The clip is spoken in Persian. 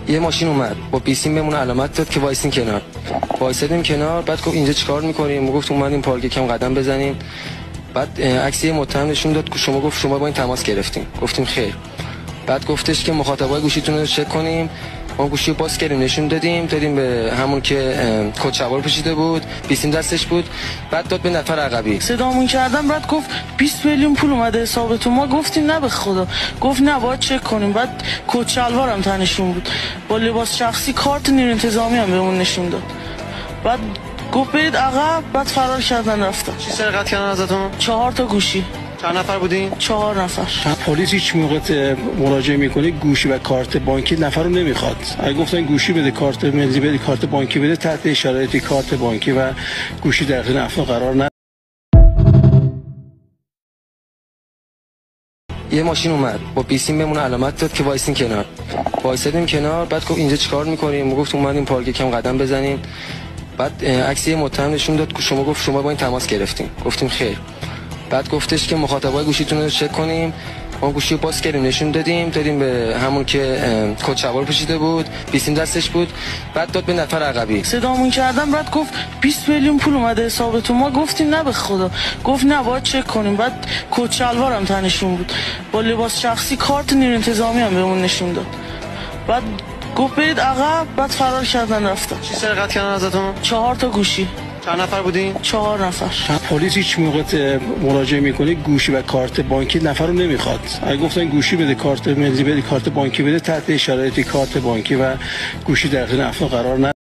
یه ماشین اومد با بیسیم بهمون علامت داد که وایسین کنار. وایسادیم کنار، بعد گفت اینجا چیکار می‌کنیم؟ ما گفتیم اومدیم پارک یکم قدم بزنیم. بعد عکس یه متهم نشون داد که شما با این تماس گرفتیم. گفتیم خیر. بعد گفتش که مخاطبای گوشیتون رو چک کنیم. ما گوشی رو باز کردیم نشون دادیم به همون که کت شلوار پوشیده بود، بیسیم دستش بود. بعد داد به نفر عقبی. صدامون کردم، بعد گفت 20 میلیون پول اومده حسابتون. ما گفتیم نه به خدا. گفت نه باید چک کنیم. بعد کت شلوارم تنشون بود، با لباس شخصی، کارت نیروی انتظامی هم بهمون نشون داد. بعد گفت برید عقب، بعد فرار کردن رفتن. چی سرقت کردن ازتون؟ 4 تا گوشی. چند نفر بودین؟ 4 نفر. پلیس هیچ موقع مراجعه میکنه گوشی و کارت بانکی نفر رو نمیخواد. اگه گفتن گوشی بده، کارت ملی بده، کارت بانکی بده، تحت شرایطی کارت بانکی و گوشی در اختیار افراد قرار نداره. یه ماشین اومد با بیسیم بهمون علامت داد که وایسین کنار. وایسادیم کنار، بعد گفت اینجا چیکار می‌کنیم؟ ما گفتیم اومدیم پارک یکم قدم بزنیم. بعد عکس یه متهم نشون داد که شما با این تماس گرفتیم. گفتیم خیر. بعد گفتش که مخاطبای گوشیتون رو چک کنیم. ما گوشی رو باز کردیم نشون دادیم به همون که کت شلوار پوشیده بود، بیسیم دستش بود. بعد داد به نفر عقبی. صدامون کردم، بعد گفت 20 میلیون پول اومده حسابتون. ما گفتیم نه به خدا. گفت نه باید چک کنیم. بعد کت شلوارم تنشون بود، با لباس شخصی، کارت نیروی انتظامی هم بهمون نشون داد. بعد گفت برید عقب، بعد فرار کردن رفتن. چی سرقت کردن ازتون؟ 4 تا گوشی. چند نفر بودین؟ 4 نفر. پلیس هیچ موقع مراجعه میکنه گوشی و کارت بانکی نفر رو نمیخواد. اگه گفتن گوشی بده، کارت ملی بده، کارت بانکی بده، تحت شرایطی کارت بانکی و گوشی در اختیار افراد قرار نداره.